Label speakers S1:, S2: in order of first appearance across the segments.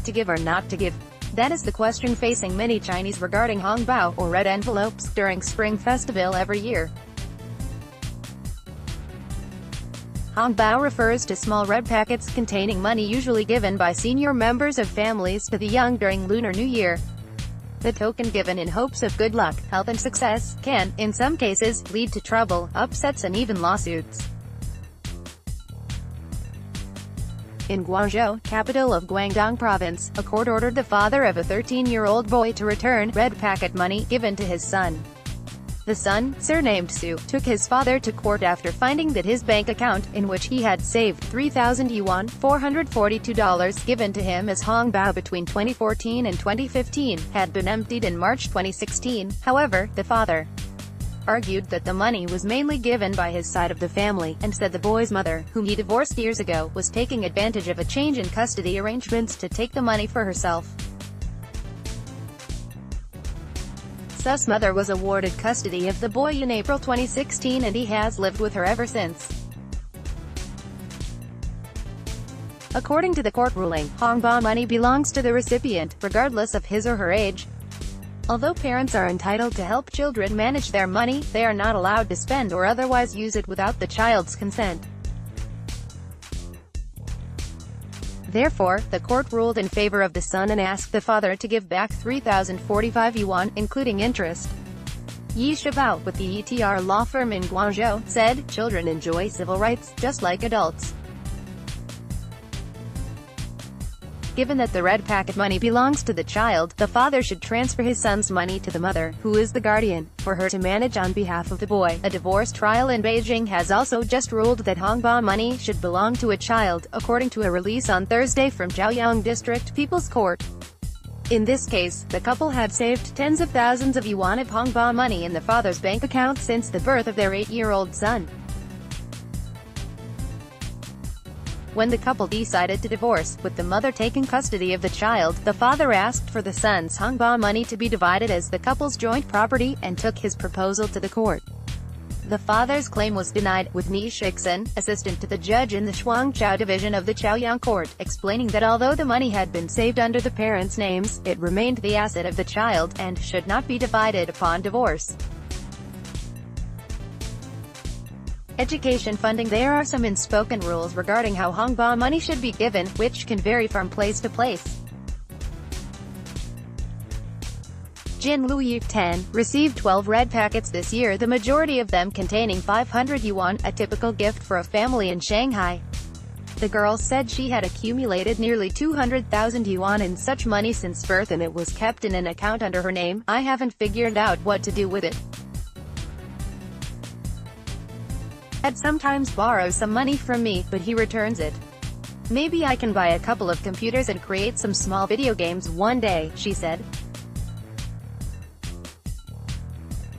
S1: to give or not to give? That is the question facing many Chinese regarding Hongbao, or red envelopes, during Spring Festival every year. Hongbao refers to small red packets containing money usually given by senior members of families to the young during Lunar New Year. The token, given in hopes of good luck, health and success, can, in some cases, lead to trouble, upsets and even lawsuits. In Guangzhou, capital of Guangdong province, a court ordered the father of a 13-year-old boy to return red packet money given to his son. The son, surnamed Su, took his father to court after finding that his bank account, in which he had saved 3,000 yuan $442 given to him as Hongbao between 2014 and 2015, had been emptied in March 2016. However, the father argued that the money was mainly given by his side of the family, and said the boy's mother, whom he divorced years ago, was taking advantage of a change in custody arrangements to take the money for herself. Su's mother was awarded custody of the boy in April 2016 and he has lived with her ever since. According to the court ruling, Hongbao money belongs to the recipient, regardless of his or her age. Although parents are entitled to help children manage their money, they are not allowed to spend or otherwise use it without the child's consent. Therefore, the court ruled in favor of the son and asked the father to give back 3,045 yuan, including interest. Yi Shabao, with the ETR law firm in Guangzhou, said, "Children enjoy civil rights, just like adults. Given that the red packet money belongs to the child, the father should transfer his son's money to the mother, who is the guardian, for her to manage on behalf of the boy." A divorce trial in Beijing has also just ruled that Hongbao money should belong to a child, according to a release on Thursday from Zhaoyang District People's Court. In this case, the couple had saved tens of thousands of yuan of Hongbao money in the father's bank account since the birth of their 8-year-old son. When the couple decided to divorce, with the mother taking custody of the child, the father asked for the son's Hongbao money to be divided as the couple's joint property, and took his proposal to the court. The father's claim was denied, with Ni Shixin, assistant to the judge in the Guangzhou division of the Zhaoyang court, explaining that although the money had been saved under the parents' names, it remained the asset of the child, and should not be divided upon divorce. Education funding. There are some unspoken rules regarding how Hongbao money should be given, which can vary from place to place. Jin Luyi, 10, received 12 red packets this year, the majority of them containing 500 yuan, a typical gift for a family in Shanghai. The girl said she had accumulated nearly 200,000 yuan in such money since birth and it was kept in an account under her name. "I haven't figured out what to do with it. Dad sometimes borrows some money from me, but he returns it. Maybe I can buy a couple of computers and create some small video games one day," she said.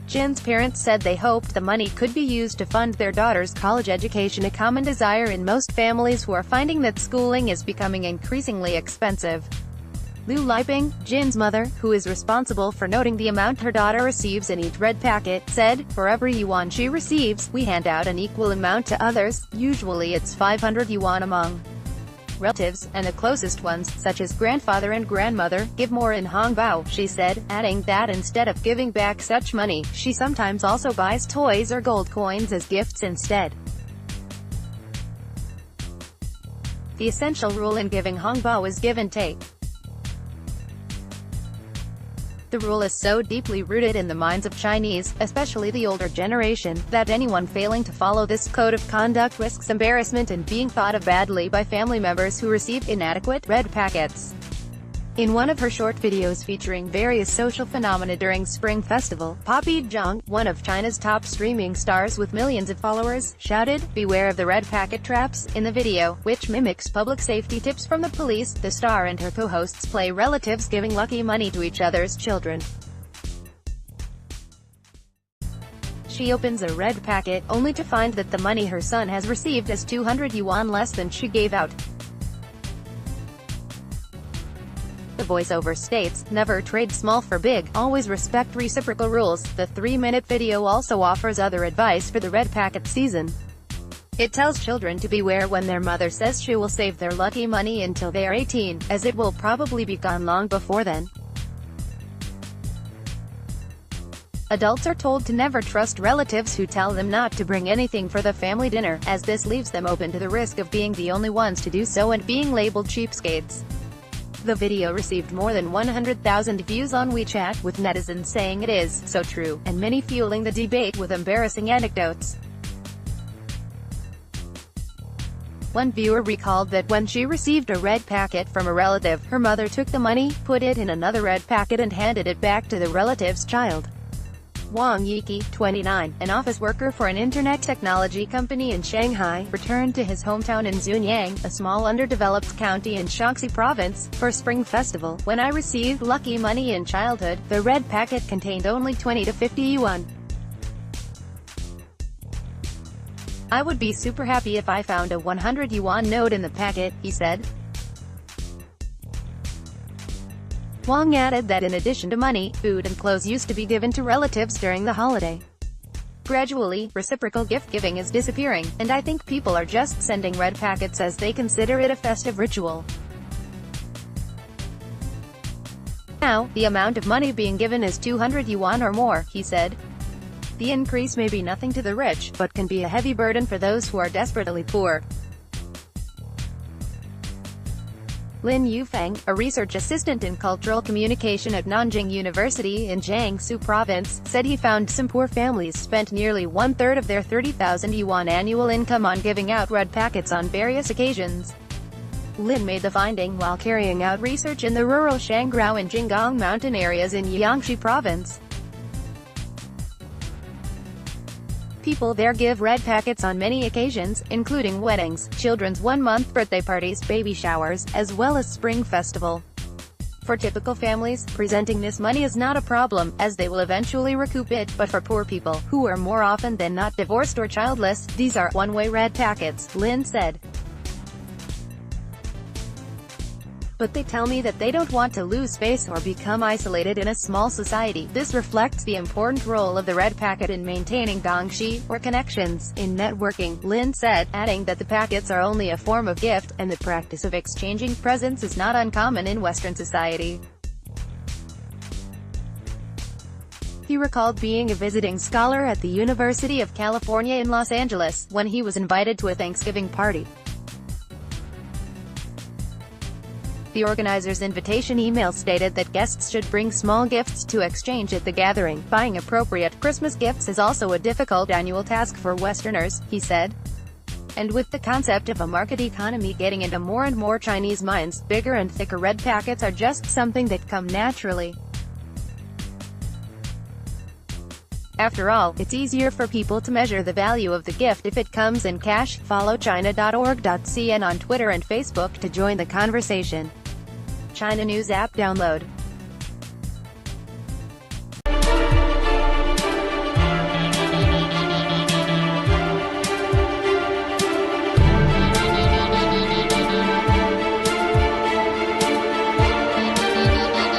S1: Jin's parents said they hoped the money could be used to fund their daughter's college education, a common desire in most families who are finding that schooling is becoming increasingly expensive. Liu Liping, Jin's mother, who is responsible for noting the amount her daughter receives in each red packet, said, "For every yuan she receives, we hand out an equal amount to others. Usually it's 500 yuan among relatives, and the closest ones, such as grandfather and grandmother, give more in Hongbao," she said, adding that instead of giving back such money, she sometimes also buys toys or gold coins as gifts instead. The essential rule in giving Hongbao is give and take. The rule is so deeply rooted in the minds of Chinese, especially the older generation, that anyone failing to follow this code of conduct risks embarrassment and being thought of badly by family members who receive inadequate red packets. In one of her short videos featuring various social phenomena during Spring Festival, Poppy Zhang, one of China's top streaming stars with millions of followers, shouted, "Beware of the red packet traps." In the video, which mimics public safety tips from the police, the star and her co-hosts play relatives giving lucky money to each other's children. She opens a red packet, only to find that the money her son has received is 200 yuan less than she gave out. The voiceover states, "Never trade small for big, always respect reciprocal rules." The 3-minute video also offers other advice for the red packet season. It tells children to beware when their mother says she will save their lucky money until they are 18, as it will probably be gone long before then. Adults are told to never trust relatives who tell them not to bring anything for the family dinner, as this leaves them open to the risk of being the only ones to do so and being labeled cheapskates. The video received more than 100,000 views on WeChat, with netizens saying it is so true, and many fueling the debate with embarrassing anecdotes. One viewer recalled that when she received a red packet from a relative, her mother took the money, put it in another red packet and handed it back to the relative's child. Wang Yiki, 29, an office worker for an internet technology company in Shanghai, returned to his hometown in Zunyang, a small underdeveloped county in Shaanxi province, for Spring Festival. When I received lucky money in childhood, the red packet contained only 20 to 50 yuan. I would be super happy if I found a 100 yuan note in the packet, he said. Wang added that in addition to money, food and clothes used to be given to relatives during the holiday. Gradually, reciprocal gift-giving is disappearing, and I think people are just sending red packets as they consider it a festive ritual. Now, the amount of money being given is 200 yuan or more, he said. The increase may be nothing to the rich, but can be a heavy burden for those who are desperately poor. Lin Yufeng, a research assistant in cultural communication at Nanjing University in Jiangsu province, said he found some poor families spent nearly one-third of their 30,000 yuan annual income on giving out red packets on various occasions. Lin made the finding while carrying out research in the rural Shangrao and Jinggang mountain areas in Jiangxi province. People there give red packets on many occasions, including weddings, children's one-month birthday parties, baby showers, as well as Spring Festival. For typical families, presenting this money is not a problem, as they will eventually recoup it, but for poor people, who are more often than not divorced or childless, these are one-way red packets, Lin said. But they tell me that they don't want to lose face or become isolated in a small society. This reflects the important role of the red packet in maintaining gongxi, or connections, in networking, Lin said, adding that the packets are only a form of gift, and the practice of exchanging presents is not uncommon in Western society. He recalled being a visiting scholar at the University of California in Los Angeles, when he was invited to a Thanksgiving party. The organizer's invitation email stated that guests should bring small gifts to exchange at the gathering. Buying appropriate Christmas gifts is also a difficult annual task for Westerners, he said. And with the concept of a market economy getting into more and more Chinese minds, bigger and thicker red packets are just something that come naturally. After all, it's easier for people to measure the value of the gift if it comes in cash. Follow China.org.cn on Twitter and Facebook to join the conversation. China News app download.